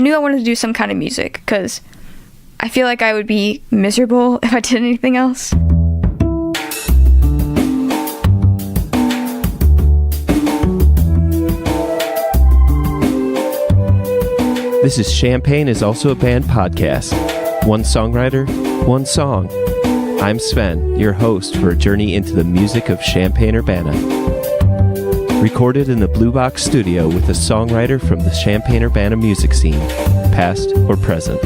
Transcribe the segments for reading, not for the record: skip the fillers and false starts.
knew I wanted to do some kind of music because I feel like I would be miserable if I did anything else. This is Champaign is Also a Band podcast. One songwriter, one song. I'm Sven, your host for a journey into the music of Champaign-Urbana. Recorded in the Blue Box studio with a songwriter from the Champaign-Urbana music scene, past or present.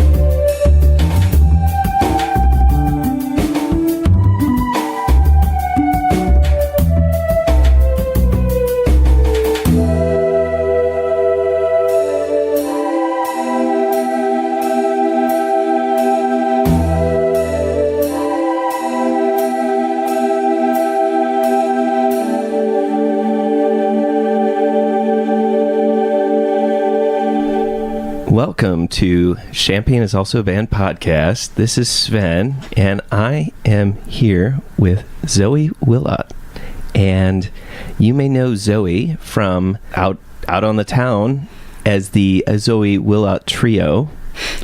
Welcome to Champaign is Also a Band podcast. This is Sven, and I am here with Zoe Willott. And you may know Zoe from out on the town as the Zoe Willott Trio,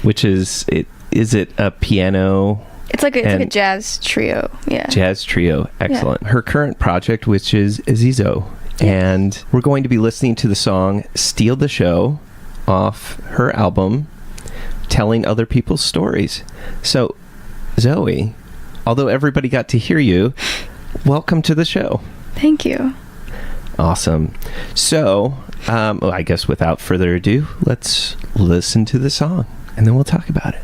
which is it a piano? It's like a jazz trio. Yeah. Jazz trio. Excellent. Yeah. Her current project, which is Azizo. Yes. And we're going to be listening to the song Steal the Show off her album, Telling Other People's Stories. So, Zoe, although everybody got to hear you, welcome to the show. Thank you. Awesome. So, I guess without further ado, let's listen to the song, and then we'll talk about it.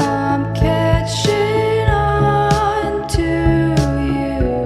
I'm catching on to you.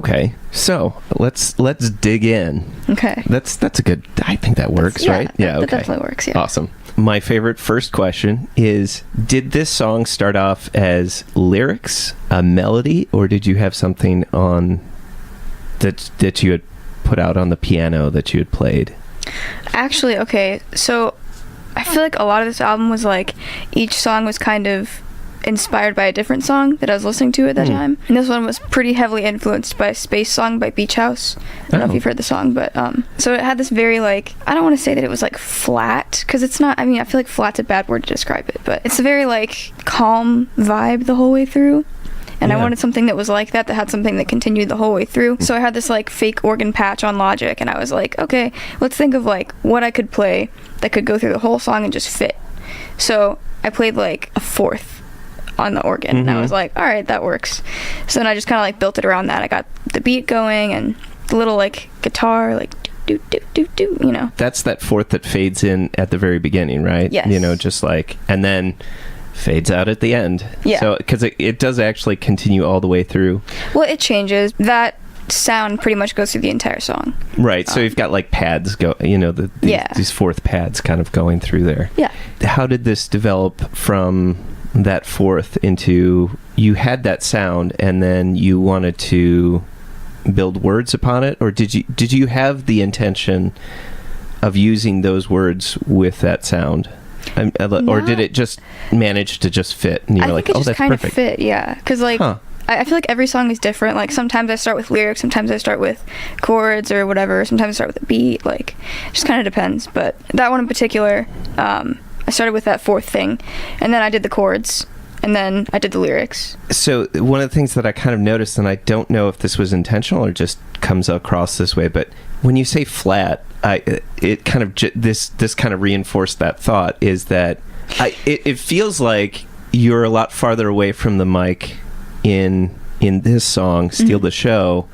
Okay, so let's dig in. Okay. That's a good. I think that works, right? Yeah. That definitely works. Yeah. Awesome. My favorite first question is: did this song start off as lyrics, a melody, or did you have something on that you had put out on the piano that you had played? Actually, okay. So I feel like a lot of this album was like each song was kind of inspired by a different song that I was listening to at that time. And this one was pretty heavily influenced by Space Song by Beach House. I don't know if you've heard the song, but so it had this very like, I don't want to say that it was like flat, because it's not, I mean, I feel like flat's a bad word to describe it, but it's a very like calm vibe the whole way through. And I wanted something that was like that had something that continued the whole way through. So I had this like fake organ patch on Logic, and I was like, okay, let's think of like what I could play that could go through the whole song and just fit. So I played like a fourth on the organ, and I was like, all right, that works. So then I just kind of like built it around that. I got the beat going and the little like guitar, like do do do do, you know. That's that fourth that fades in at the very beginning, right? Yes. You know, just like, and then fades out at the end. Yeah. So because it does actually continue all the way through. Well, it changes. That sound pretty much goes through the entire song. Right. So you've got like pads go, you know, these fourth pads kind of going through there. Yeah. How did this develop from that fourth into, you had that sound and then you wanted to build words upon it, or did you have the intention of using those words with that sound? Or did it just manage to just fit and you were like, oh, that's perfect? I think it just kind of fit, yeah. Because like, I feel like every song is different. Like sometimes I start with lyrics, sometimes I start with chords or whatever, sometimes I start with a beat. Like, it just kind of depends. But that one in particular, I started with that fourth thing, and then I did the chords, and then I did the lyrics. So one of the things that I kind of noticed, and I don't know if this was intentional or just comes across this way, but when you say flat, it kind of this kind of reinforced that thought, is that it feels like you're a lot farther away from the mic in this song, Steal the Show,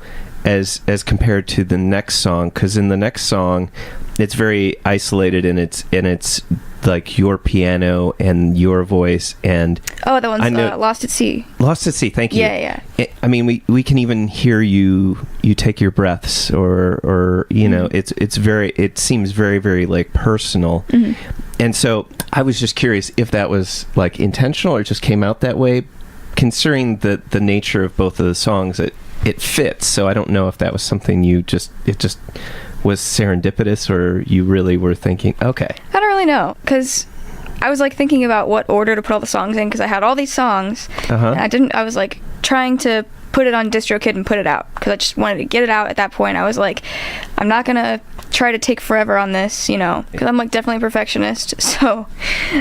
as compared to the next song, because in the next song it's very isolated, and it's like your piano and your voice, and that one's Lost at Sea. Lost at Sea, thank you. Yeah. I mean, we can even hear you take your breaths, or you know, it seems very, very like personal. And so I was just curious if that was like intentional or just came out that way, considering the nature of both of the songs. It fits, so I don't know if that was something it just was serendipitous, or you really were thinking, okay. I don't really know, because I was like thinking about what order to put all the songs in, because I had all these songs, and I was like trying to put it on DistroKid and put it out, because I just wanted to get it out at that point. I was like, I'm not gonna try to take forever on this, you know, because I'm like definitely a perfectionist. So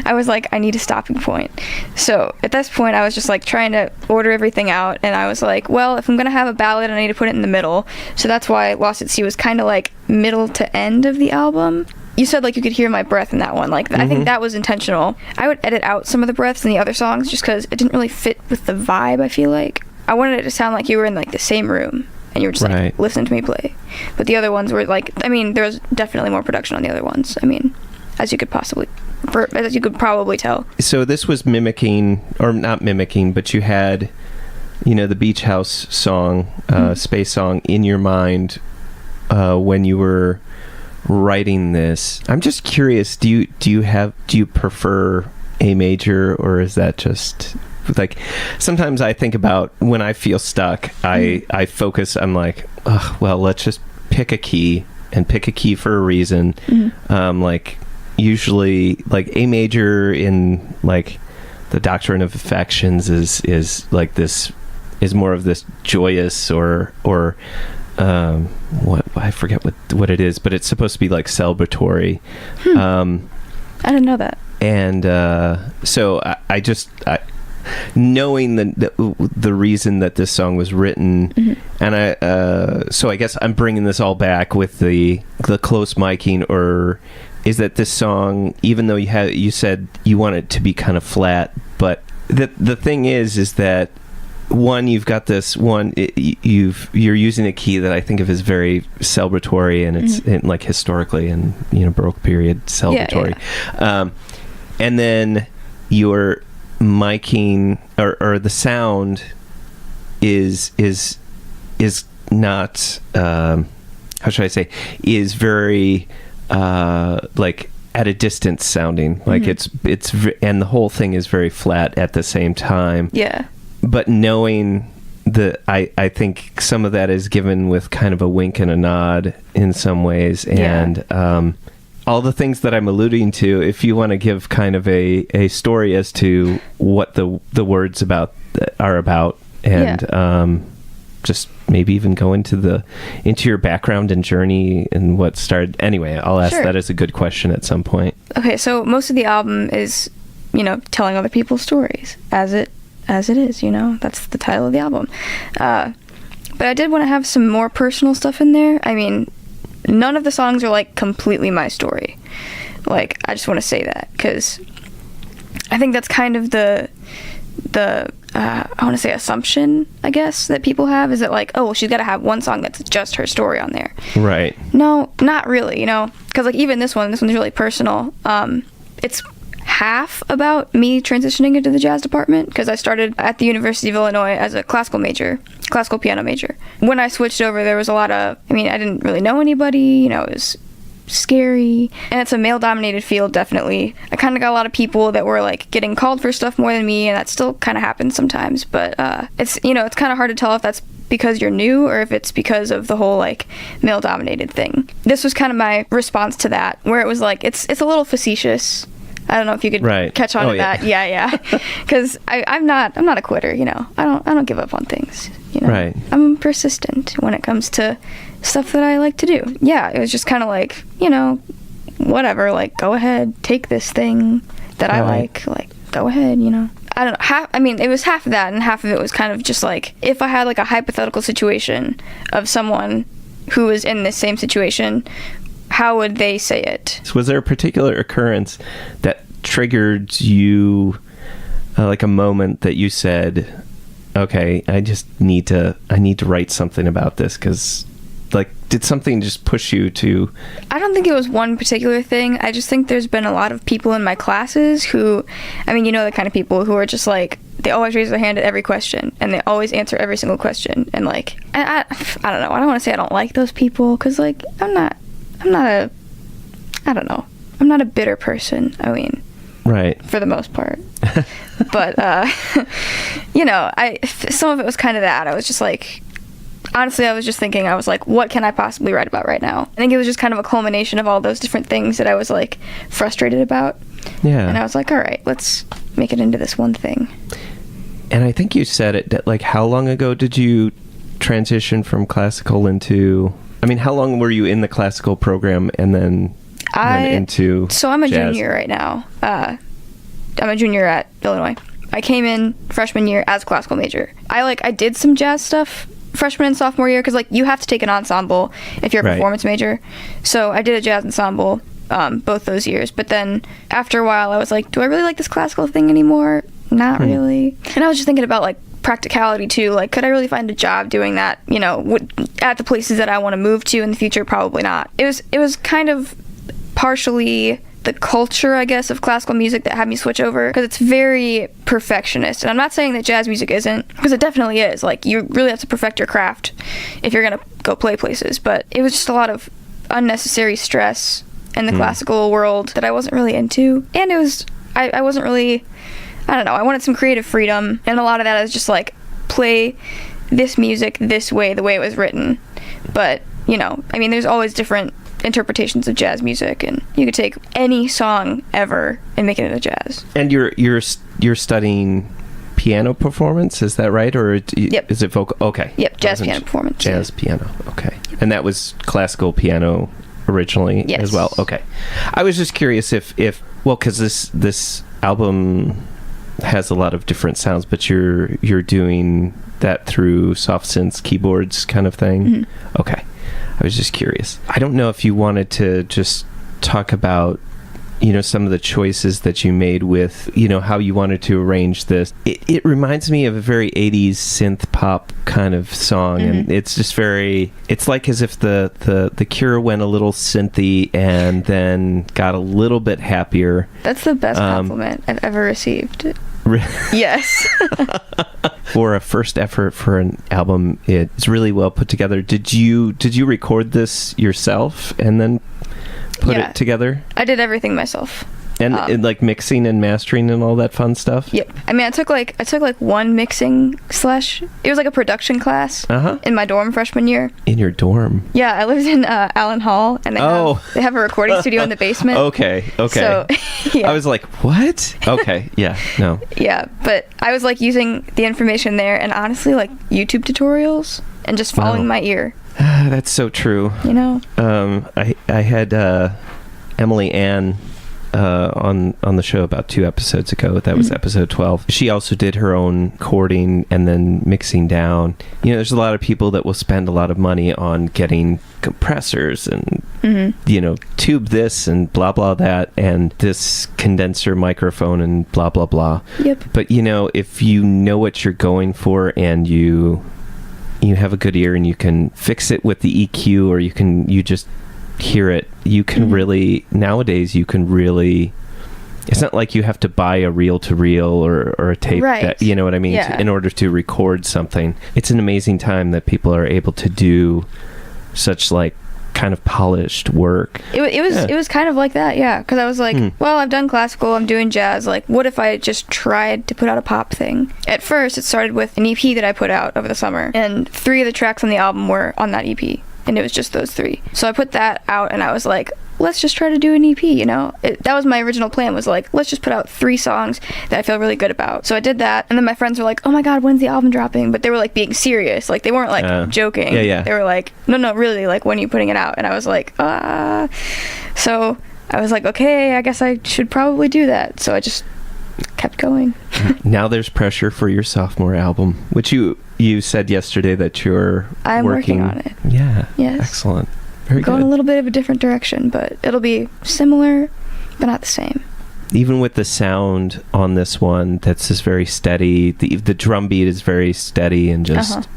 I was like, I need a stopping point. So at this point I was just like trying to order everything out, and I was like, well, if I'm gonna have a ballad, I need to put it in the middle. So that's why Lost at Sea was kind of like middle to end of the album. You said like you could hear my breath in that one, like I think that was intentional. I would edit out some of the breaths in the other songs just because it didn't really fit with the vibe. I feel like I wanted it to sound like you were in like the same room and you were just like listening to me play. But the other ones were like, I mean, there was definitely more production on the other ones. I mean, as you could probably tell. So this was mimicking, or not mimicking, but you had, you know, the Beach House song, Space Song in your mind when you were writing this. I'm just curious, do you prefer A major, or is that just like, sometimes I think about when I feel stuck, I focus, I'm like, well, let's just pick a key for a reason. Like usually like A major in like the Doctrine of Affections is like this, is more of this joyous or what, I forget what it is, but it's supposed to be like celebratory. I didn't know that. And so I just knowing the reason that this song was written, and so I guess I'm bringing this all back with the close miking, or is that this song, even though you said you want it to be kind of flat, but the thing is that one, you've got this one, you're using a key that I think of as very celebratory, and it's like historically and, you know, Baroque period celebratory. And then you're miking, or the sound is not, how should I say, is very, like, at a distance sounding. Like, and the whole thing is very flat at the same time. Yeah. But knowing I think some of that is given with kind of a wink and a nod in some ways. And all the things that I'm alluding to, if you want to give kind of a story as to what the words are about, and just maybe even go into your background and journey and what started. Anyway, I'll ask that as a good question at some point. Okay, so most of the album is, telling other people's stories as it is, that's the title of the album. But I did want to have some more personal stuff in there. I mean, none of the songs are like completely my story. Like, I just want to say that, because I think that's kind of the I want to say assumption, I guess, that people have, is that like, oh, well, she's got to have one song that's just her story on there. Right. No, not really, because like even this one's really personal. It's half about me transitioning into the jazz department, because I started at the University of Illinois as a classical piano major. When I switched over, there was a lot of, I didn't really know anybody, it was scary, and it's a male-dominated field. Definitely, I kind of got a lot of people that were like getting called for stuff more than me, and that still kind of happens sometimes. But it's it's kind of hard to tell if that's because you're new or if it's because of the whole like male-dominated thing. This was kind of my response to that, where it was like it's a little facetious. I don't know if you could catch on to that. Yeah. Because I'm not a quitter. I don't give up on things. Right. I'm persistent when it comes to stuff that I like to do. Yeah, it was just kind of like, whatever. Like, go ahead, take this thing that I like. Like, go ahead. I don't know. It was half of that, and half of it was kind of just like, if I had like a hypothetical situation of someone who was in this same situation, how would they say it? So was there a particular occurrence that triggered you, like a moment that you said, okay, I need to write something about this? Because, like, did something just push you to... I don't think it was one particular thing. I just think there's been a lot of people in my classes who, the kind of people who are just like, they always raise their hand at every question, and they always answer every single question. And like, I don't know. I don't want to say I don't like those people, because like, I'm not a bitter person. Right. For the most part. But, some of it was kind of that. I was just like, honestly, I was just thinking, I was like, what can I possibly write about right now? I think it was just kind of a culmination of all those different things that I was like frustrated about. Yeah. And I was like, all right, let's make it into this one thing. And I think you said it, like, how long ago did you transition from classical into... how long were you in the classical program and then into So I'm a jazz? junior right now. I'm a junior at Illinois. I came in freshman year as a classical major. I did some jazz stuff freshman and sophomore year, because like you have to take an ensemble if you're a performance major. So I did a jazz ensemble both those years. But then after a while, I was like, do I really like this classical thing anymore? Not really. And I was just thinking about like practicality too. Like, could I really find a job doing that, at the places that I want to move to in the future? Probably not. It was kind of partially the culture, I guess, of classical music that had me switch over, because it's very perfectionist. And I'm not saying that jazz music isn't, because it definitely is. Like, you really have to perfect your craft if you're gonna go play places. But it was just a lot of unnecessary stress in the classical world that I wasn't really into. And it was, I wasn't really, I don't know, I wanted some creative freedom, and a lot of that is just like, play this music this way, the way it was written. But, there's always different interpretations of jazz music, and you could take any song ever and make it into jazz. And you're studying piano performance, is that right? Or yep. Is it vocal? Okay. Yep, jazz piano performance. Jazz piano, okay. And that was classical piano originally as well? Okay. I was just curious if because this album has a lot of different sounds, but you're doing that through soft synths, keyboards kind of thing? Mm-hmm. Okay. I was just curious. I don't know if you wanted to just talk about, some of the choices that you made with, how you wanted to arrange this. It reminds me of a very 80s synth pop kind of song, and it's just it's like as if the Cure went a little synthy and then got a little bit happier. That's the best compliment I've ever received. Yes. For a first effort for an album, it's really well put together. Did you record this yourself and then put it together? I did everything myself. And like mixing and mastering and all that fun stuff? Yep. I mean, I took like one mixing / it was like a production class in my dorm freshman year. In your dorm? Yeah, I lived in Allen Hall, and they have a recording studio in the basement. Okay. So, yeah. I was like, what? Okay, yeah, no. Yeah, but I was like using the information there, and honestly, like YouTube tutorials, and just following my ear. That's so true. You know? I had Emily Ann on the show about 2 episodes ago. That was episode 12. She also did her own recording and then mixing down. You know, there's a lot of people that will spend a lot of money on getting compressors and you know, tube this and blah blah that and this condenser microphone and blah blah blah. Yep. But you know, if you know what you're going for and you have a good ear and you can fix it with the EQ, or you just hear it, you can really, nowadays you can really, it's not like you have to buy a reel-to-reel or a tape, that, you know what I mean, in order to record something. It's an amazing time that people are able to do such like kind of polished work. It was kind of like that, yeah, because I was like, well, I've done classical, I'm doing jazz, like what if I just tried to put out a pop thing? At first it started with an EP that I put out over the summer, and 3 of the tracks on the album were on that EP. And it was just those 3. So I put that out, and I was like, let's just try to do an EP, you know? That was my original plan, was like, let's just put out 3 songs that I feel really good about. So I did that, and then my friends were like, oh my god, when's the album dropping? But they were like being serious. Like, they weren't like joking. Yeah. They were like, no, really, like, when are you putting it out? And I was like, So I was like, okay, I guess I should probably do that. So I just kept going. Now there's pressure for your sophomore album, which you said yesterday that I'm working on it. Yeah. Yes. Excellent. Very going good. A little bit of a different direction, but it'll be similar, but not the same. Even with the sound on this one, that's just very steady. The drum beat is very steady and just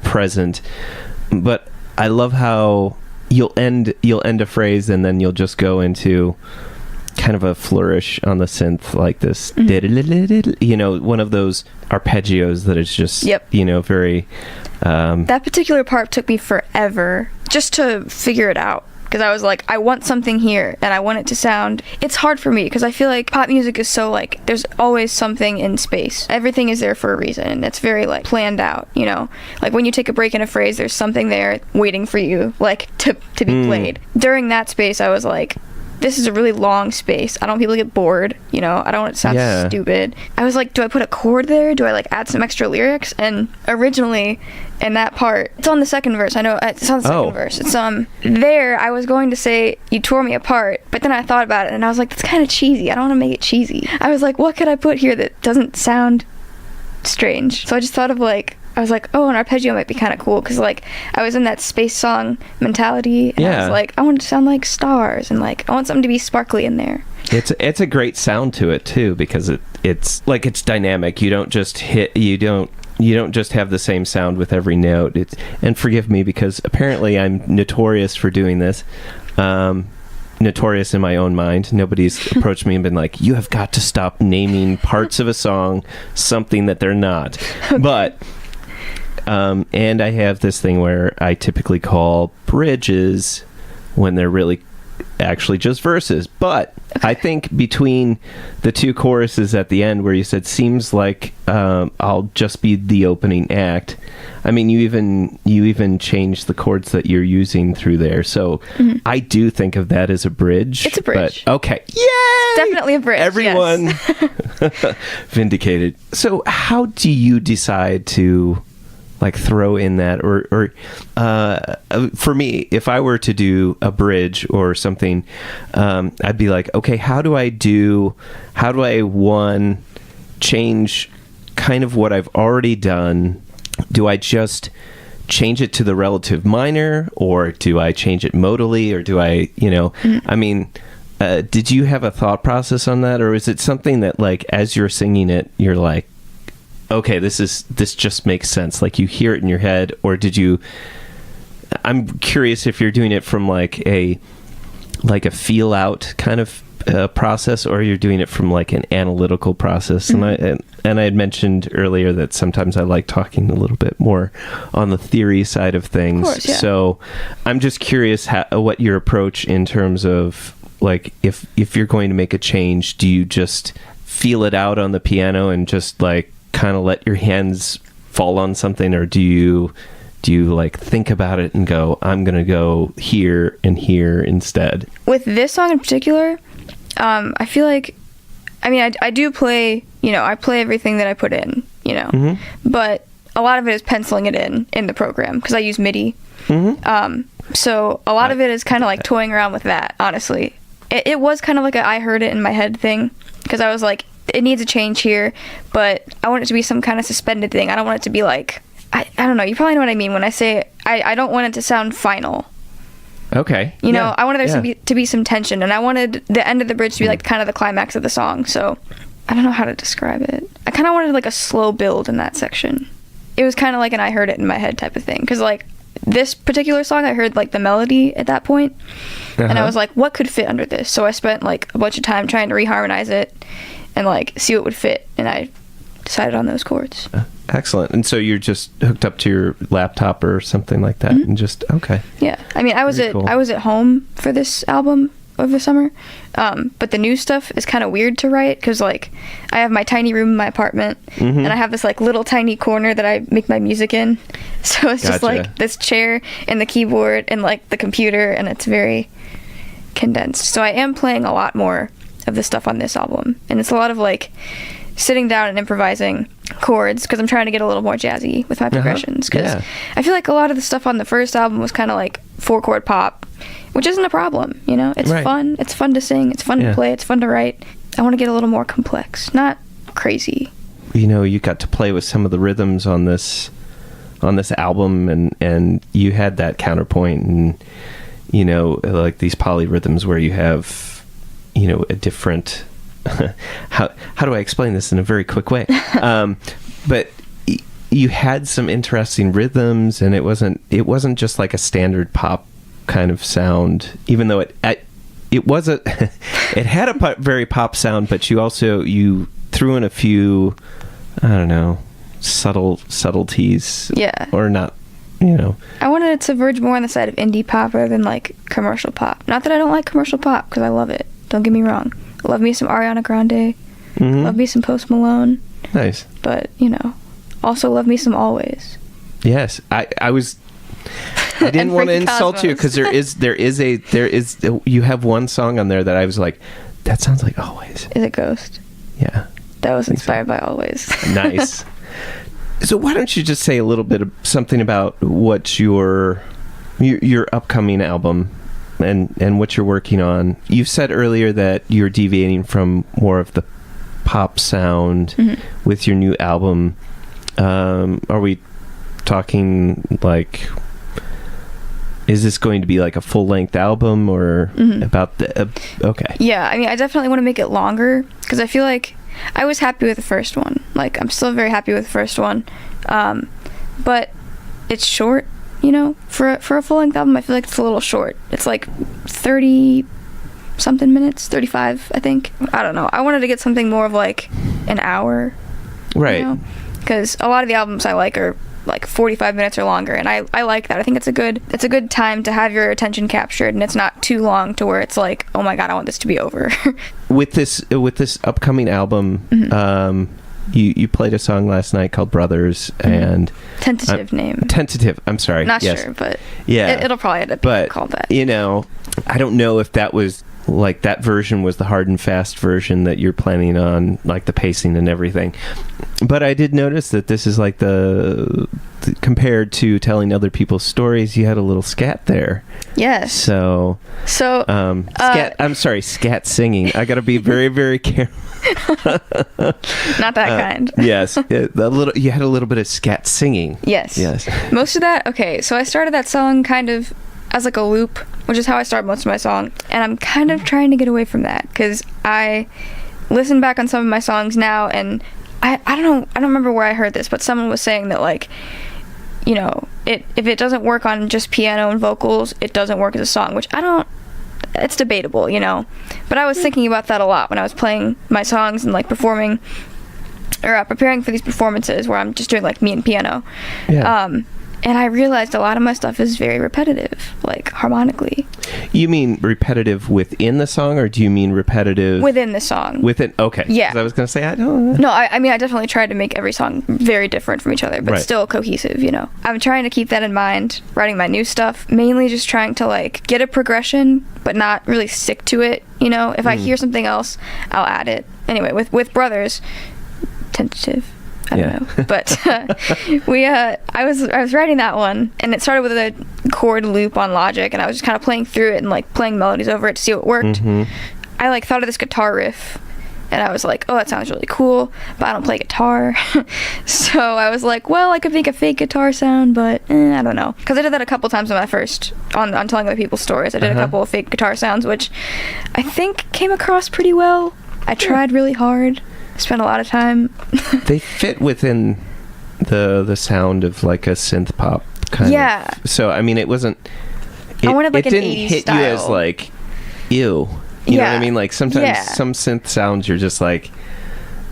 present. But I love how you'll end a phrase and then you'll just go into kind of a flourish on the synth, like this, you know, one of those arpeggios that is just, you know, very... that particular part took me forever just to figure it out, because I was like, I want something here, and I want it to sound... It's hard for me, because I feel like pop music is so, like, there's always something in space. Everything is there for a reason, and it's very, like, planned out, you know? Like, when you take a break in a phrase, there's something there waiting for you, like, to be played. During that space, I was like... This is a really long space. I don't want people to get bored, you know? I don't want it to sound stupid. I was like, do I put a chord there? Do I, like, add some extra lyrics? And originally, in that part, it's on the second verse. I know, it's on the second verse. It's, there, I was going to say, you tore me apart, but then I thought about it, and I was like, that's kind of cheesy. I don't want to make it cheesy. I was like, what could I put here that doesn't sound strange? So I just thought of, like, I was like, oh, an arpeggio might be kind of cool, because, like, I was in that space song mentality, and I was like, I want it to sound like stars, and, like, I want something to be sparkly in there. It's a great sound to it, too, because it's like, it's dynamic. You don't just have the same sound with every note. And forgive me, because apparently I'm notorious for doing this. Notorious in my own mind. Nobody's approached me and been like, you have got to stop naming parts of a song something that they're not. Okay. But... and I have this thing where I typically call bridges when they're really actually just verses. But I think between the 2 choruses at the end where you said, seems like I'll just be the opening act. I mean, you even changed the chords that you're using through there. So I do think of that as a bridge. It's a bridge. But, okay. Yay! It's definitely a bridge. Everyone vindicated. So how do you decide to... like throw in that or for me, if I were to do a bridge or something, I'd be like, okay, how do I change kind of what I've already done? Do I just change it to the relative minor, or do I change it modally, or do I, you know, I mean, did you have a thought process on that, or is it something that, like, as you're singing it, you're like, okay, this just makes sense, like you hear it in your head? Or I'm curious if you're doing it from like a like a feel out kind of process, or you're doing it from like an analytical process? And I had mentioned earlier that sometimes I like talking a little bit more on the theory side of things. Of course, yeah. So I'm just curious what your approach in terms of like if you're going to make a change, do you just feel it out on the piano and just like kind of let your hands fall on something, or do you like think about it and go, I'm gonna go here and here instead? With this song in particular, I feel like, I mean, I do play, I play everything that I put in, but a lot of it is penciling it in the program because I use MIDI. So a lot of it is kind of like toying around with that, honestly. It was kind of like I heard it in my head thing, because I was like, it needs a change here, but I want it to be some kind of suspended thing. I don't want it to be like, I don't know, you probably know what I mean when I say I don't want it to sound final. Okay. I wanted there to be some tension, and I wanted the end of the bridge to be like kind of the climax of the song. So I don't know how to describe it. I kind of wanted like a slow build in that section. It was kind of like an I heard it in my head type of thing, because like this particular song, I heard like the melody at that point, and I was like, what could fit under this? So I spent like a bunch of time trying to reharmonize it and like see what would fit, and I decided on those chords. Excellent. And so you're just hooked up to your laptop or something like that, and just okay. Yeah, I mean, I was at home for this album over the summer, but the new stuff is kind of weird to write because like I have my tiny room in my apartment, and I have this like little tiny corner that I make my music in, so it's just like this chair and the keyboard and like the computer, and it's very condensed. So I am playing a lot more of the stuff on this album, and it's a lot of like sitting down and improvising chords because I'm trying to get a little more jazzy with my progressions, because I feel like a lot of the stuff on the first album was kind of like 4-chord pop, which isn't a problem. It's fun, it's fun to sing, it's fun to play, it's fun to write. I want to get a little more complex, not crazy. You got to play with some of the rhythms on this album, and you had that counterpoint, and like these polyrhythms where you have a different how do I explain this in a very quick way? But you had some interesting rhythms, and it wasn't just like a standard pop kind of sound, even though it was it had a very pop sound, but you threw in a few, I don't know, subtleties. Yeah. Or not, I wanted it to verge more on the side of indie pop rather than like commercial pop. Not that I don't like commercial pop, because I love it. Don't get me wrong. Love me some Ariana Grande. Love me some Post Malone. Nice. But, also love me some Always. Yes. I didn't want to insult you, because there is you have one song on there that I was like, that sounds like Always. Is it Ghost? Yeah. That was inspired by Always. Nice. So why don't you just say a little bit of something about what your upcoming album and what you're working on. You said earlier that you're deviating from more of the pop sound with your new album. Are we talking like, is this going to be like a full-length album, or about the okay? Yeah, I mean, I definitely want to make it longer, because I feel like I was happy with the first one. Like, I'm still very happy with the first one, but it's short. For a full-length album, I feel like it's a little short. It's like 30-something minutes, 35, I think. I don't know. I wanted to get something more of like an hour. Right. Because a lot of the albums I like are like 45 minutes or longer, and I like that. I think it's a good time to have your attention captured, and it's not too long to where it's like, oh my god, I want this to be over. With this upcoming album, You played a song last night called Brothers, and tentative name. Tentative. I'm sorry. Not sure, but it'll probably end up being called that. I don't know if that was like that version was the hard and fast version that you're planning on, like the pacing and everything. But I did notice that this is like the compared to telling other people's stories, you had a little scat there. Yes. So scat. I'm sorry, scat singing. I got to be very, very careful. Not that kind. Yes. You had a little bit of scat singing. Yes. Yes. Most of that, okay, so I started that song kind of as like a loop, which is how I start most of my song, and I'm kind of trying to get away from that, because I listen back on some of my songs now, and I don't remember where I heard this, but someone was saying that like, if it doesn't work on just piano and vocals, it doesn't work as a song, which I it's debatable, you know. But I was thinking about that a lot when I was playing my songs and like performing or preparing for these performances where I'm just doing like me and piano. Yeah. And I realized a lot of my stuff is very repetitive, like harmonically. You mean repetitive within the song, or do you mean repetitive within the song? Okay. Yeah. 'Cause I was going to say, I don't. No, I mean, I definitely tried to make every song very different from each other, but Right. still cohesive, you know. I'm trying to keep that in mind, writing my new stuff, mainly just trying to like get a progression, but not really stick to it, you know. If I hear something else, I'll add it. Anyway, with Brothers, tentative. I don't know, but I was writing that one, and it started with a chord loop on Logic, and I was just kind of playing through it and like playing melodies over it to see what worked. I like thought of this guitar riff, and I was like, oh, that sounds really cool, but I don't play guitar. So I was like, well, I could make a fake guitar sound, but I don't know, because I did that a couple times on my first on telling other people's stories. I did a couple of fake guitar sounds, which I think came across pretty well. I tried really hard. Spent a lot of time. They fit within the sound of like a synth pop kind of. So I mean, it wasn't. I wanted like it an didn't 80s hit style. you as like, ew. You know what I mean? Like sometimes some synth sounds you're just like,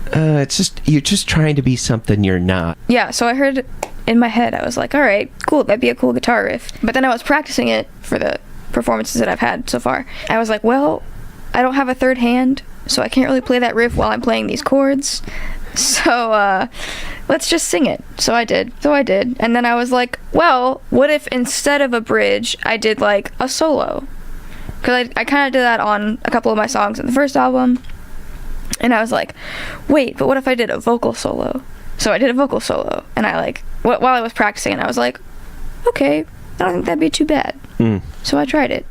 it's just you're just trying to be something you're not. Yeah. So I heard in my head, I was like, all right, cool, that'd be a cool guitar riff. But then I was practicing it for the performances that I've had so far. I was like, well, I don't have a third hand, so I can't really play that riff while I'm playing these chords. So let's just sing it. So I did. And then I was like, well, what if instead of a bridge, I did like a solo? Because I kind of did that on a couple of my songs in the first album. And I was like, wait, but what if I did a vocal solo? So I did a vocal solo. And I like, while I was practicing, and I was like, okay, I don't think that'd be too bad. So I tried it.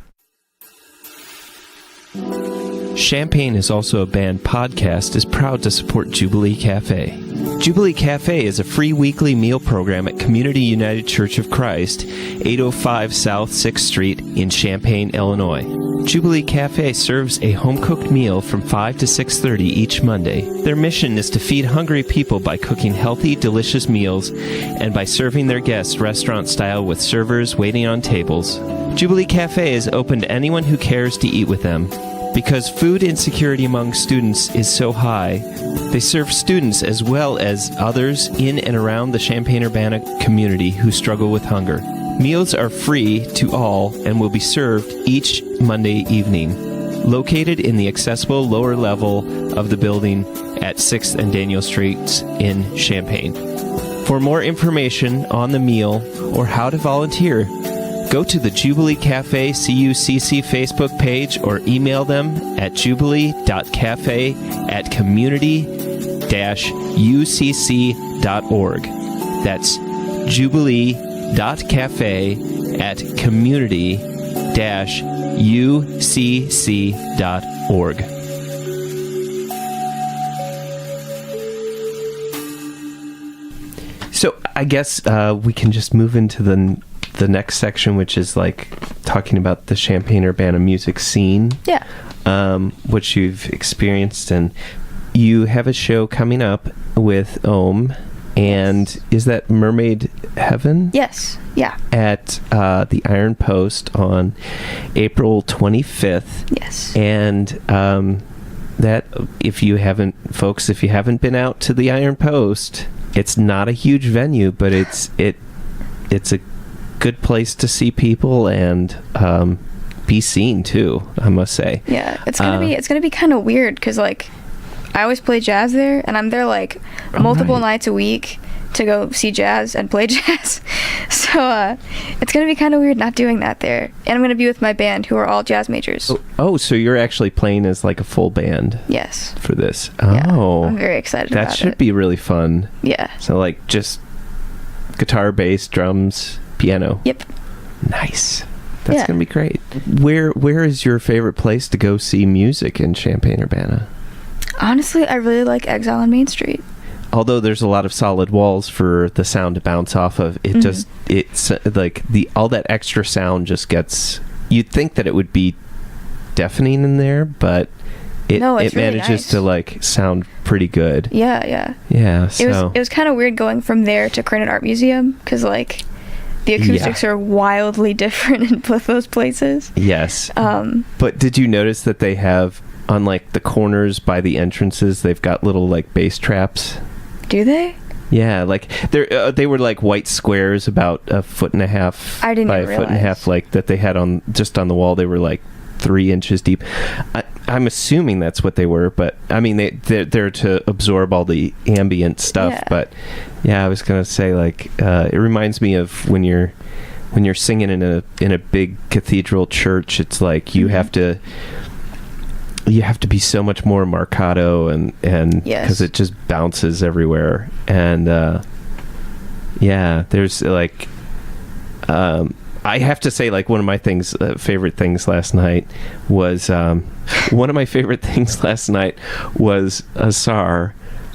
Champaign is Also a Band podcast is proud to support Jubilee Cafe. Jubilee Cafe is a free weekly meal program at Community United Church of Christ, 805 South 6th Street in Champaign, Illinois. Jubilee Cafe serves a home-cooked meal from 5 to 6:30 each Monday. Their mission is to feed hungry people by cooking healthy, delicious meals and by serving their guests restaurant-style with servers waiting on tables. Jubilee Cafe is open to anyone who cares to eat with them. Because food insecurity among students is so high, they serve students as well as others in and around the Champaign-Urbana community who struggle with hunger. Meals are free to all and will be served each Monday evening, located in the accessible lower level of the building at 6th and Daniel Streets in Champaign. For more information on the meal or how to volunteer, go to the Jubilee Cafe CUCC Facebook page or email them at jubilee.cafe@community-ucc.org. That's jubilee.cafe@community-ucc.org. So I guess we can just move into the next section, which is like talking about the Champaign-Urbana music scene. Yeah. Which you've experienced, and you have a show coming up with OHHME, and is that Mermaid Heaven? Yes. Yeah. At the Iron Post on April 25th. Yes. And that, if you haven't been out to the Iron Post, it's not a huge venue, but it's a good place to see people and be seen too, I must say. Yeah, it's gonna be kind of weird because like I always play jazz there, and I'm there like multiple nights a week to go see jazz and play jazz. So it's gonna be kind of weird not doing that there. And I'm gonna be with my band, who are all jazz majors. Oh, so you're actually playing as like a full band? Yes. For this? Yeah, Oh, I'm very excited about it. That should be really fun. Yeah. So like just guitar, bass, drums, piano. Yep. Nice. That's gonna be great. Where is your favorite place to go see music in Champaign-Urbana? Honestly, I really like Exile on Main Street. Although there's a lot of solid walls for the sound to bounce off of, it's like all that extra sound just gets. You'd think that it would be deafening in there, but it really manages nice to like sound pretty good. Yeah. Yeah. So it was kind of weird going from there to Credit Art Museum because like the acoustics are wildly different in both those places. Yes. But did you notice that they have, on like the corners by the entrances, they've got little like bass traps? Do they? Yeah, like they were like white squares about 1.5 foot by a foot and a half, like that they had on the wall. They were like 3 inches deep. I'm assuming that's what they were, but I mean they're to absorb all the ambient stuff. Yeah. But yeah, I was gonna say like it reminds me of when you're singing in a big cathedral church. It's like you have to be so much more marcato and because it just bounces everywhere. And there's like I have to say, like, one of my favorite things last night was Asar,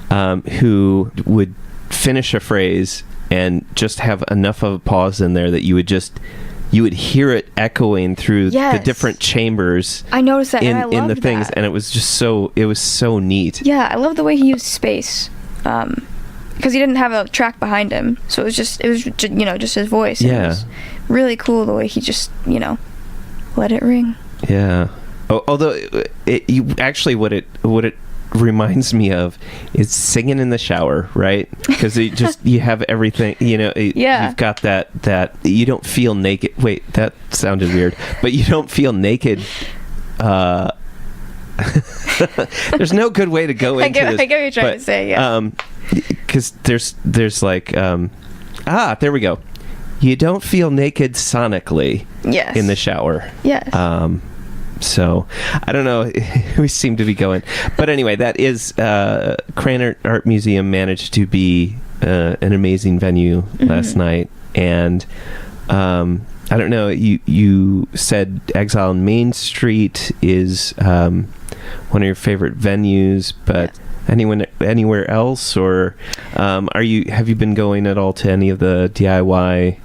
who would finish a phrase and just have enough of a pause in there that you would hear it echoing through the different chambers. I noticed that in the things, and it was just so neat. Yeah, I love the way he used space, because he didn't have a track behind him, so it was just his voice. Yeah, it was really cool the way he just let it ring. Yeah, although what it reminds me of is singing in the shower, right? Because you have everything, you've got that you don't feel naked. Wait, that sounded weird, but you don't feel naked. There's no good way to go into this. I get what you're trying to say, yeah. Because there's like there we go. You don't feel naked sonically in the shower. Yes. So I don't know. We seem to be going, but anyway, that is Crane Art Museum managed to be an amazing venue last night, and I don't know. You said Exile on Main Street is one of your favorite venues, but anywhere else, or have you been going at all to any of the DIY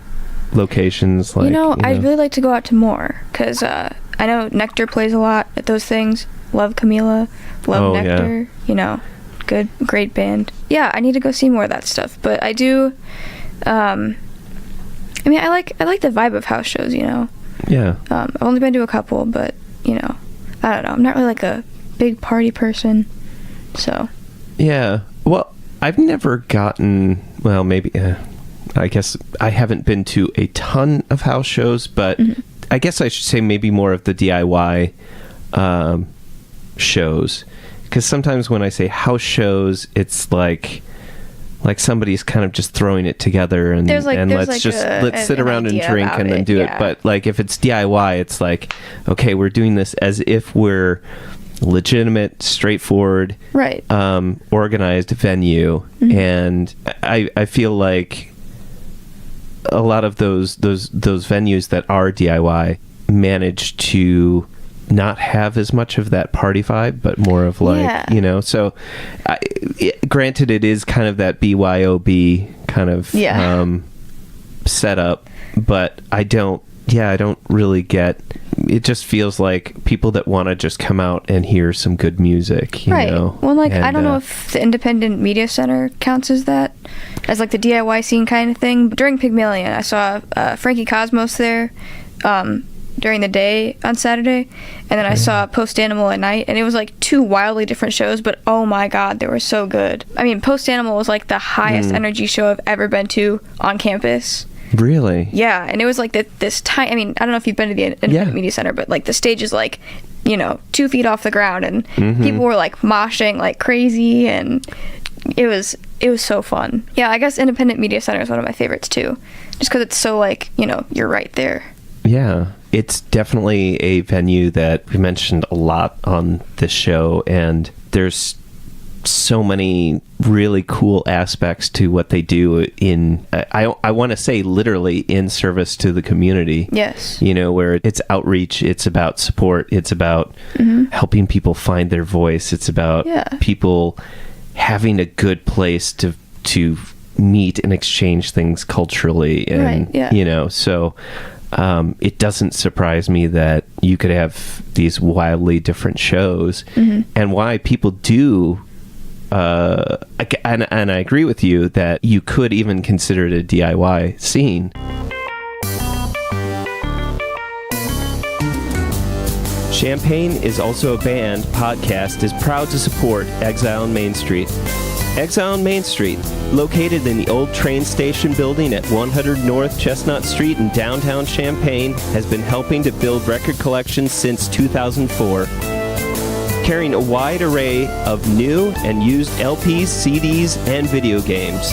locations? I'd really like to go out to more, because I know Nectar plays a lot at those things. Love Camila, love Nectar. Yeah. Great band. Yeah, I need to go see more of that stuff. But I do. I like the vibe of house shows. Yeah. I've only been to a couple, but I don't know. I'm not really like a big party person. So. Yeah. Well, I've never gotten. Well, maybe. I guess I haven't been to a ton of house shows, but. I guess I should say maybe more of the DIY shows, because sometimes when I say house shows, it's like somebody's kind of just throwing it together and let's sit around and drink and then do it. But like if it's DIY, it's like, okay, we're doing this as if we're legitimate, straightforward, right, organized venue, and I feel like a lot of those venues that are DIY manage to not have as much of that party vibe, but more of like, so granted it is kind of that BYOB kind of setup, but I don't really get, it just feels like people that want to just come out and hear some good music, you know? Well, like, I don't know if the Independent Media Center counts as that, as like the DIY scene kind of thing. During Pygmalion, I saw Frankie Cosmos there during the day on Saturday, and then I saw Post Animal at night, and it was like 2 wildly different shows, but oh my god, they were so good. I mean, Post Animal was like the highest energy show I've ever been to on campus. Really? Yeah, and it was like this tiny, I mean, I don't know if you've been to the Independent Media Center, but like the stage is like, 2 feet off the ground, and people were like moshing like crazy, and it was so fun. Yeah, I guess Independent Media Center is one of my favorites too, just because it's so like, you're right there. Yeah, it's definitely a venue that we mentioned a lot on this show, and there's so many really cool aspects to what they do in, I want to say literally in service to the community. Yes. Where it's outreach, it's about support, it's about helping people find their voice, it's about people having a good place to meet and exchange things culturally, and so it doesn't surprise me that you could have these wildly different shows, and why people do and I agree with you that you could even consider it a DIY scene. Champaign is Also a Band podcast is proud to support Exile on Main Street. Exile on Main Street, located in the old train station building at 100 North Chestnut Street in downtown Champaign, has been helping to build record collections since 2004. Carrying a wide array of new and used LPs, CDs, and video games.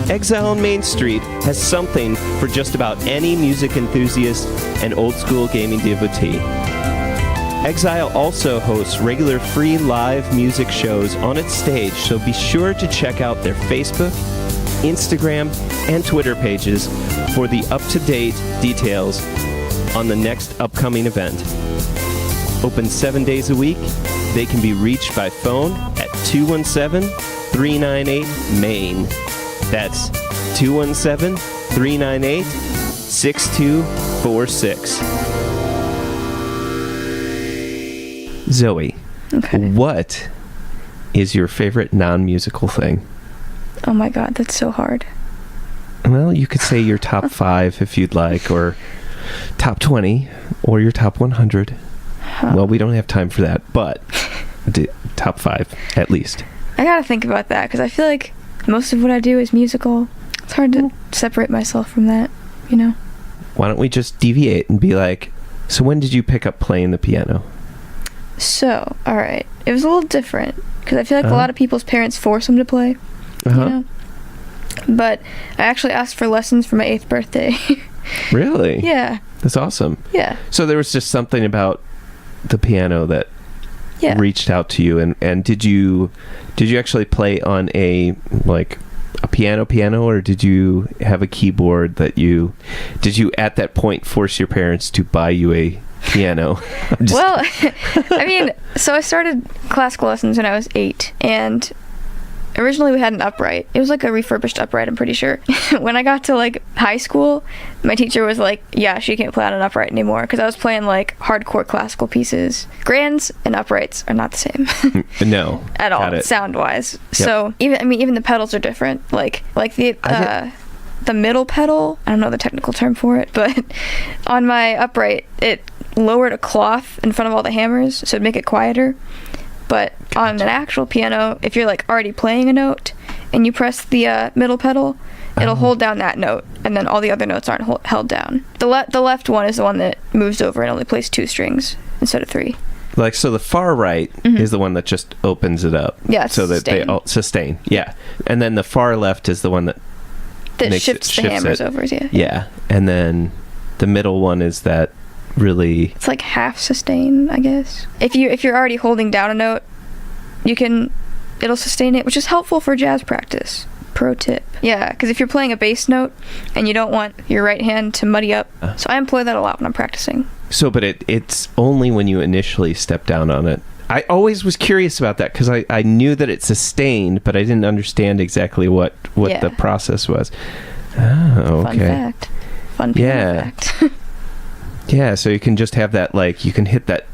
Exile on Main Street has something for just about any music enthusiast and old-school gaming devotee. Exile also hosts regular free live music shows on its stage, so be sure to check out their Facebook, Instagram, and Twitter pages for the up-to-date details on the next upcoming event. Open 7 days a week, they can be reached by phone at 217-398-MAIN. That's 217-398-6246. Zoe, okay. What is your favorite non-musical thing? Oh my god, that's so hard. Well, you could say your top 5 if you'd like, or top 20, or your top 100. Huh. Well, we don't have time for that, but top 5 at least. I gotta think about that, because I feel like most of what I do is musical. It's hard to separate myself from that, you know? Why don't we just deviate and be like, so when did you pick up playing the piano? So, alright. It was a little different, because I feel like a lot of people's parents force them to play, you know? But I actually asked for lessons for my 8th birthday. Really? Yeah. That's awesome. Yeah. So there was just something about the piano that reached out to you, and did you actually play on a piano, or did you have a keyboard did you at that point force your parents to buy you a piano? Well, I mean, so I started classical lessons when I was 8, and originally we had an upright. It was like a refurbished upright, I'm pretty sure. When I got to like high school, my teacher was like, yeah, she can't play on an upright anymore, because I was playing like hardcore classical pieces. Grands and uprights are not the same. No. At all, sound-wise. Yep. So even the pedals are different. Like the middle pedal, I don't know the technical term for it, but on my upright, it lowered a cloth in front of all the hammers, so it'd make it quieter. But on an actual piano, if you're like already playing a note and you press the middle pedal, it'll hold down that note, and then all the other notes aren't held down. The left one is the one that moves over and only plays 2 strings instead of 3. Like, so the far right is the one that just opens it up. Yeah, so that they all sustain. Yeah. And then the far left is the one that shifts the hammers over. Yeah. Yeah. And then the middle one is that really, it's like half sustain, I guess. If you're already holding down a note, it'll sustain it, which is helpful for jazz practice. Pro tip. Yeah, because if you're playing a bass note and you don't want your right hand to muddy up, so I employ that a lot when I'm practicing. So, but it's only when you initially step down on it. I always was curious about that, because I knew that it sustained, but I didn't understand exactly what the process was. Oh, okay. Fun fact. Fun piano fact. Yeah, so you can just have that, like, you can hit that,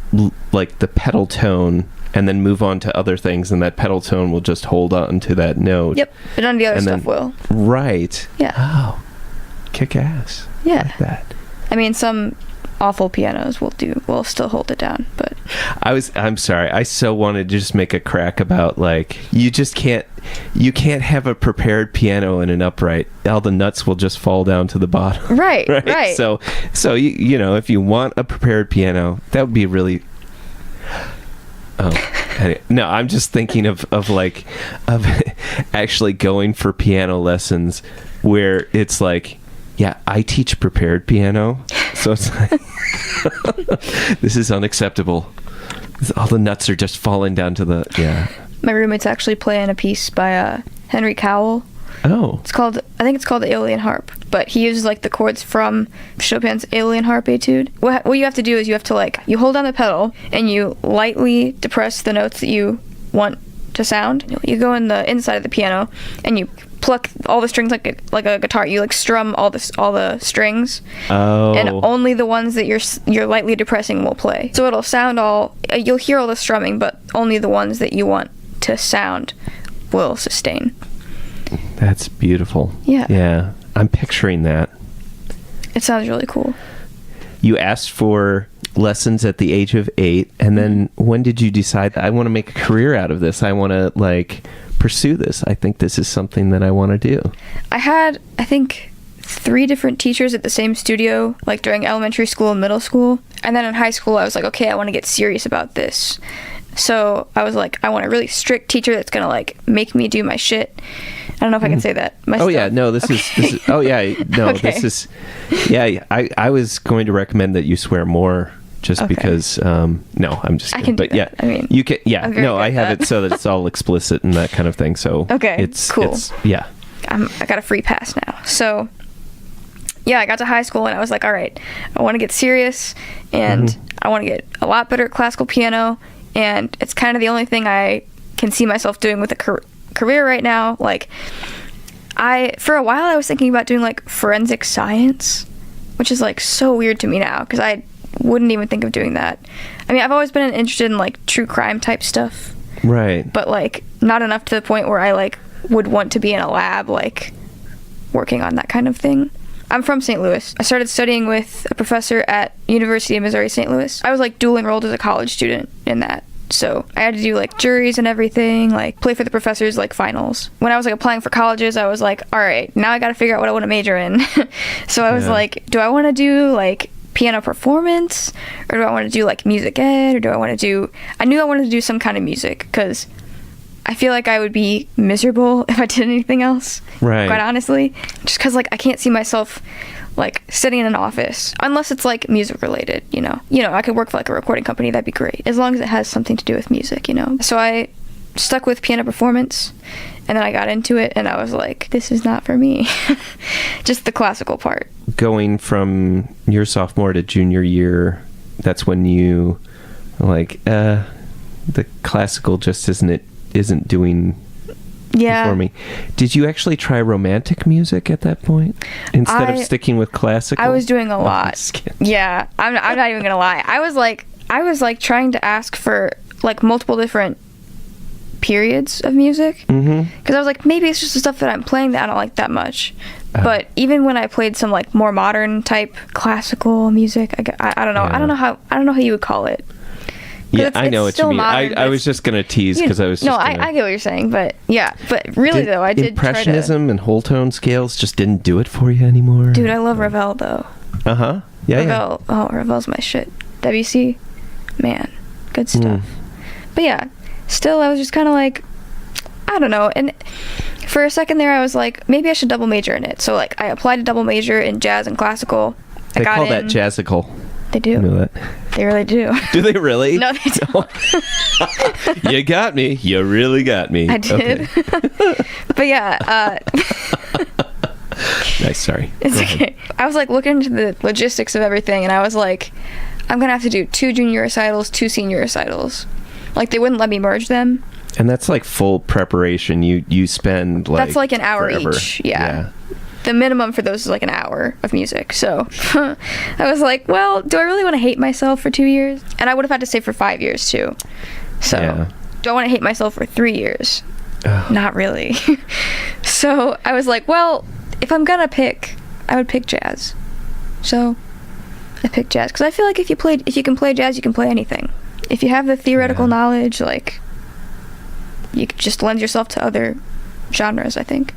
like, the pedal tone and then move on to other things, and that pedal tone will just hold on to that note. Yep, but none of the other stuff will. Right. Yeah. Oh, kick ass. Yeah. Like that. I mean, some awful pianos will still hold it down, but I'm sorry, I so wanted to just make a crack about, like, you can't have a prepared piano in an upright. All the nuts will just fall down to the bottom. Right. So you know, if you want a prepared piano, that would be really no, I'm just thinking of actually going for piano lessons where it's like, yeah, I teach prepared piano, so it's like, this is unacceptable. All the nuts are just falling down to the, My roommate's actually playing a piece by Henry Cowell. Oh. I think it's called the Aeolian harp, but he uses like the chords from Chopin's Aeolian harp etude. What you have to do is you have to you hold down the pedal and you lightly depress the notes that you want to sound. You go in the inside of the piano and you pluck all the strings like a guitar. You strum all the strings. Oh. And only the ones that you're lightly depressing will play. So it'll sound you'll hear all the strumming, but only the ones that you want to sound will sustain. That's beautiful. Yeah. Yeah. I'm picturing that. It sounds really cool. You asked for lessons at the age of 8, and then when did you decide I want to make a career out of this? I want to like pursue this. I think this is something that I want to do. I had, I think, 3 different teachers at the same studio, like during elementary school and middle school. And then in high school, I was like, okay, I want to get serious about this. So I was like, I want a really strict teacher that's going to like make me do my shit. I don't know if I can say that. This is, oh yeah, no, Okay. this is, yeah, I was going to recommend that you swear more just because, no, I'm just kidding. I can do but yeah, that. I mean, you can, yeah, I'm very no, good I at have that. it so that it's all explicit and that kind of thing. So Okay, it's cool. Yeah. I got a free pass now. So yeah, I got to high school and I was like, all right, I want to get serious and I want to get a lot better at classical piano. And it's kind of the only thing I can see myself doing with a career right now. Like, for a while, I was thinking about doing, like, forensic science, which is, like, so weird to me now, because I wouldn't even think of doing that. I mean, I've always been interested in, like, true crime type stuff. Right. But, like, not enough to the point where I, like, would want to be in a lab, like, working on that kind of thing. I'm from St. Louis. I started studying with a professor at University of Missouri St. Louis. I was like dual enrolled as a college student in that. So I had to do like juries and everything, like play for the professors like finals. When I was like applying for colleges, I was like, all right, now I got to figure out what I want to major in. So I was like, do I want to do like piano performance, or do I want to do like music ed, or do I want to do, I knew I wanted to do some kind of music because I feel like I would be miserable if I did anything else. Right. Quite honestly. Just because, like, I can't see myself, like, sitting in an office. Unless it's, like, music related, you know. You know, I could work for, like, a recording company. That'd be great. As long as it has something to do with music, you know. So I stuck with piano performance. And then I got into it, and I was like, this is not for me. Just the classical part. Going from your sophomore to junior year, that's when you, like, the classical just isn't doing for me. Did you actually try romantic music at that point instead of sticking with classical? I was doing a lot. Yeah, I'm not even gonna lie. I was like trying to ask for like multiple different periods of music because I was like, maybe it's just the stuff that I'm playing that I don't like that much. But even when I played some like more modern type classical music, I don't know. Yeah. I don't know how you would call it. Yeah, I know what you mean. Modern, I was just gonna tease because I was just I get what you're saying, but yeah, but really though, I did impressionism and whole tone scales just didn't do it for you anymore. Dude, I love Ravel though. Yeah, Ravel. Yeah. Oh, Ravel's my shit. Debussy, man, good stuff. But yeah, still, I was just kind of like, I don't know. And for a second there, I was like, maybe I should double major in it. So like, I applied to double major in jazz and classical. They call that Jazzical. They do. You know that. They really do. Do they really? No, they don't. You got me. You really got me. I did. Okay. But yeah. Nice, sorry. It's okay. I was like looking into the logistics of everything, and I was like, I'm going to have to do 2 junior recitals, 2 senior recitals. Like, they wouldn't let me merge them. And that's like full preparation. You spend like... That's like an hour forever. Each. Yeah. The minimum for those is like an hour of music. So I was like, well, do I really want to hate myself for 2 years? And I would have had to stay for 5 years too. So do I want to hate myself for 3 years? Not really. So I was like, well, if I'm gonna pick, I would pick jazz. So I picked jazz because I feel like if you can play jazz, you can play anything. If you have the theoretical knowledge, like, you just lend yourself to other genres, I think.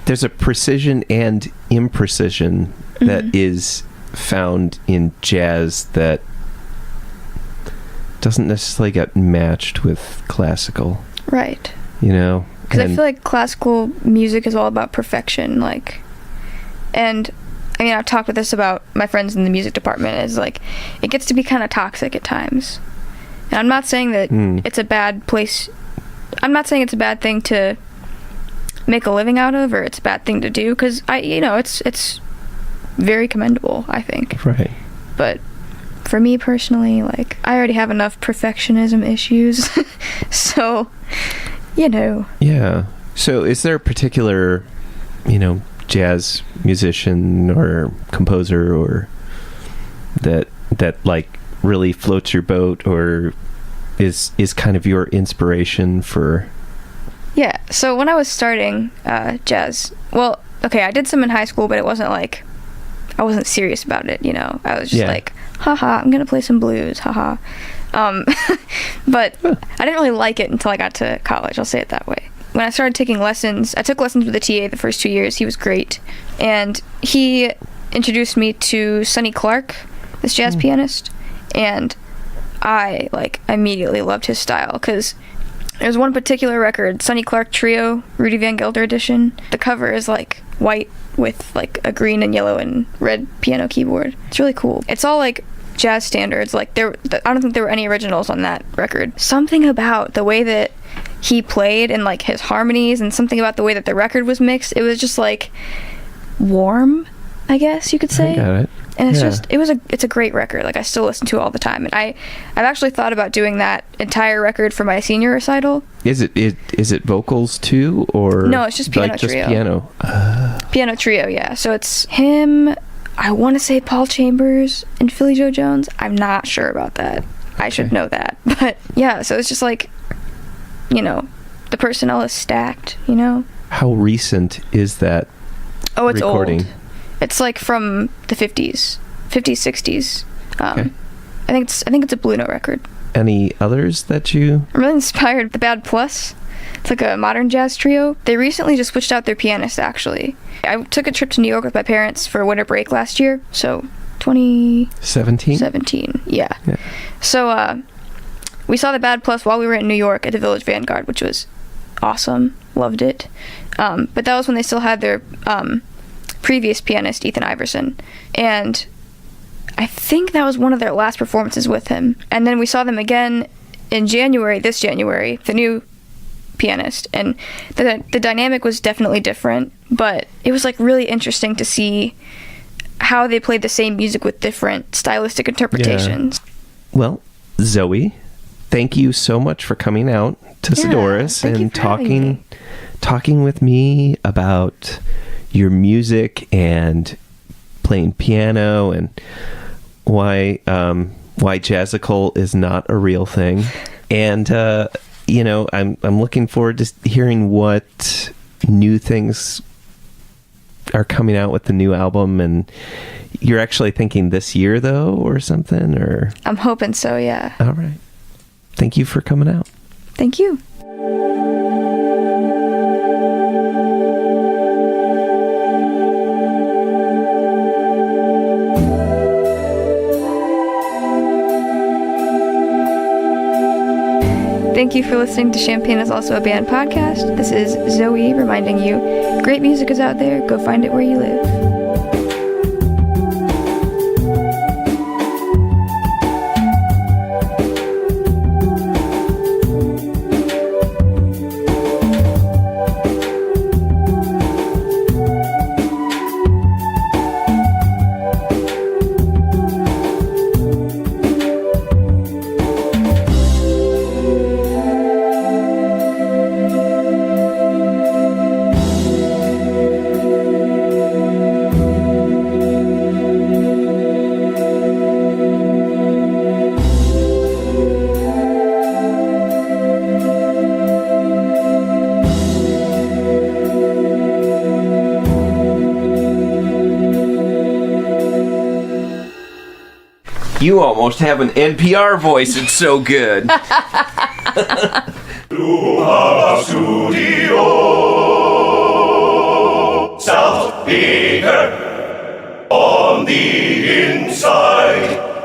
There's a precision and imprecision that is found in jazz that doesn't necessarily get matched with classical. Right. You know? Because I feel like classical music is all about perfection, like, and I mean, I've talked with this about my friends in the music department, is like, it gets to be kind of toxic at times. And I'm not saying that it's a bad place. I'm not saying it's a bad thing to make a living out of, or it's a bad thing to do, because it's very commendable, I think. Right. But for me personally, like, I already have enough perfectionism issues, so, you know. Yeah. So is there a particular, jazz musician or composer or that like really floats your boat, or is kind of your inspiration for? Yeah, so when I was starting jazz, I did some in high school, but it wasn't like, I wasn't serious about it, I was just like, haha, I'm gonna play some blues, haha. But I didn't really like it until I got to college, I'll say it that way. When I started taking lessons, I took lessons with a TA the first 2 years. He was great. And he introduced me to Sonny Clark, this jazz pianist. And I, immediately loved his style. Because there's one particular record, Sonny Clark Trio, Rudy Van Gelder edition. The cover is, white with, a green and yellow and red piano keyboard. It's really cool. It's all, jazz standards. I don't think there were any originals on that record. Something about the way that he played and his harmonies, and something about the way that the record was mixed, it was just warm, I guess you could say. I got it. And it's a great record. I still listen to it all the time. And I've actually thought about doing that entire record for my senior recital. Is it vocals too, or no? It's just piano trio. Just piano. Piano trio, yeah. So it's him. I want to say Paul Chambers and Philly Joe Jones. I'm not sure about that. Okay. I should know that. But yeah, so it's just the personnel is stacked, How recent is that it's recording? Old. It's from the 50s, 60s. Okay. I think it's a Blue Note record. Any others that you... I'm really inspired. The Bad Plus. It's a modern jazz trio. They recently just switched out their pianist, actually. I took a trip to New York with my parents for winter break last year, so 2017. Yeah. So we saw the Bad Plus while we were in New York at the Village Vanguard, which was awesome. Loved it. But that was when they still had their previous pianist, Ethan Iverson. And I think that was one of their last performances with him. And then we saw them again in this January, the new pianist. And the dynamic was definitely different, but it was really interesting to see how they played the same music with different stylistic interpretations. Yeah. Well, Zoe, thank you so much for coming out to Sidorus and talking with me about your music and playing piano and why Jazzical is not a real thing. And I'm looking forward to hearing what new things are coming out with the new album. And you're actually thinking this year though, or something, or? I'm hoping so, yeah. All right. Thank you for coming out. Thank you. Thank you for listening to Champaign is Also a Band podcast. This is Zoe reminding you, great music is out there. Go find it where you live. You almost have an NPR voice. It's so good. Studio, South Peter, on the inside.